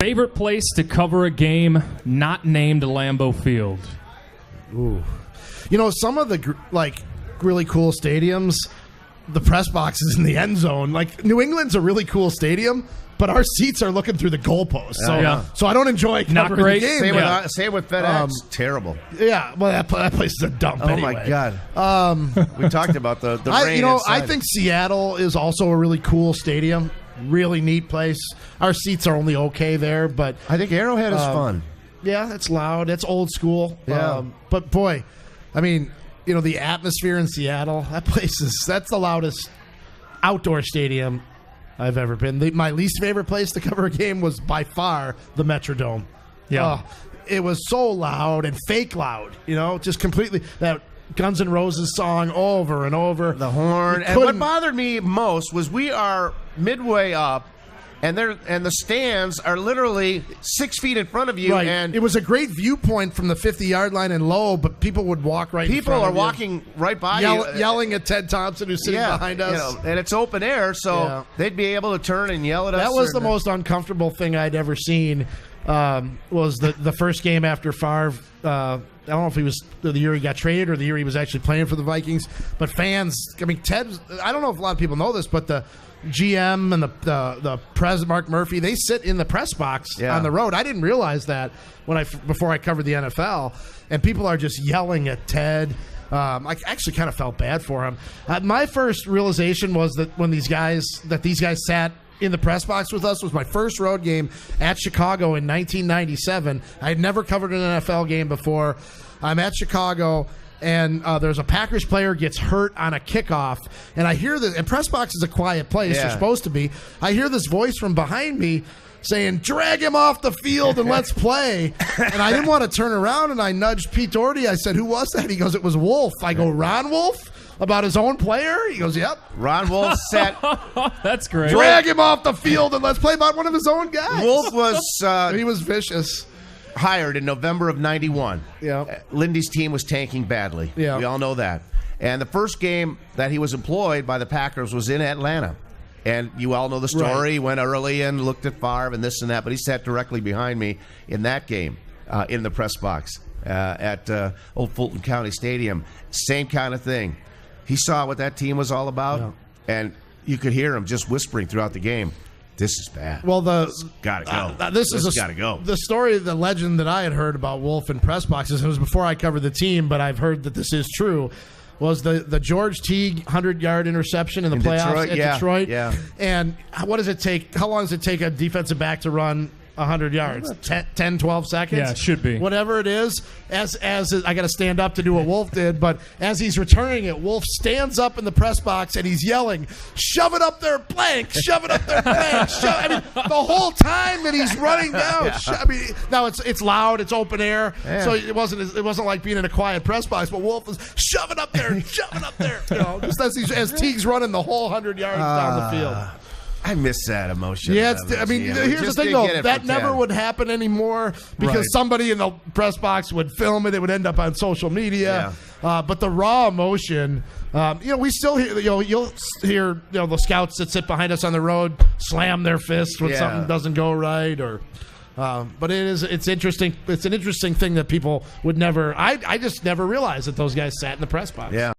Favorite place to cover a game not named Lambeau Field? Ooh. Some of the really cool stadiums, the press box is in the end zone. Like New England's a really cool stadium, but our seats are looking through the goalposts. So I don't enjoy covering the game. Same with FedEx. Terrible. Yeah, well, that place is a dump anyway. Oh, my God. We talked about the rain I think Seattle is also a really cool stadium. Really neat place. Our seats are only okay there, but I think Arrowhead is fun. Yeah, it's loud. It's old school. Yeah. But, boy, I mean, the atmosphere in Seattle, that's the loudest outdoor stadium I've ever been. My least favorite place to cover a game was by far the Metrodome. Yeah. It was so loud and fake loud, just completely that Guns N' Roses song over and over. The horn. And what bothered me most was we are midway up, and the stands are literally 6 feet in front of you. Right. And it was a great viewpoint from the 50-yard line and low, but people would walk right in front of you. People are walking right by you. Yelling at Ted Thompson, who's sitting behind us. And it's open air, so they'd be able to turn and yell at us. That was the most uncomfortable thing I'd ever seen. Was the first game after Favre. I don't know if he was the year he got traded or the year he was actually playing for the Vikings. But fans, Ted, I don't know if a lot of people know this, but the GM and the president, Mark Murphy, they sit in the press box on the road. I didn't realize that before I covered the NFL. And people are just yelling at Ted. I actually kind of felt bad for him. My first realization was that when these guys sat in the press box with us was my first road game at Chicago in 1997. I had never covered an NFL game before. I'm at Chicago, and there's a Packers player gets hurt on a kickoff, and I hear this. And press box is a quiet place. You're supposed to be. I hear this voice from behind me saying, "Drag him off the field and let's play." And I didn't want to turn around, and I nudged Pete Doherty. I said, "Who was that?" He goes, "It was Wolf." I go, "Ron Wolf? About his own player?" He goes, "Yep." Ron Wolf said, "That's great. Drag him off the field and let's play." About one of his own guys. Wolf was he was vicious. Hired in November of 91. Yeah. Lindy's team was tanking badly. Yeah. We all know that. And the first game that he was employed by the Packers was in Atlanta. And you all know the story. Right. He went early and looked at Favre and this and that, but he sat directly behind me in that game in the press box at Old Fulton County Stadium. Same kind of thing. He saw what that team was all about, and you could hear him just whispering throughout the game. This is bad. Well, gotta go. This gotta go. The story, the legend that I had heard about Wolf in press boxes, it was before I covered the team, but I've heard that this is true, was the George Teague 100-yard interception in the playoffs at Detroit. Yeah. And what does it take? How long does it take a defensive back to run 100 yards? 10, 12 seconds? Yeah, it should be. Whatever it is. As I got to stand up to do what Wolf did, but as he's returning it, Wolf stands up in the press box and he's yelling, "Shove it up there, blank! Shove it up there, blank!" The whole time that he's running down. Now it's loud, it's open air, so it wasn't like being in a quiet press box. But Wolf was shove it up there, shove it up there. Just as Teague's running the whole 100 yards down the field. I miss that emotion. Yeah, here's the thing, though. That never would happen anymore because somebody in the press box would film it. It would end up on social media. Yeah. But the raw emotion, we still hear, you'll hear, the scouts that sit behind us on the road slam their fists when something doesn't go right, or. But it's interesting. It's an interesting thing that people would never. I just never realized that those guys sat in the press box. Yeah.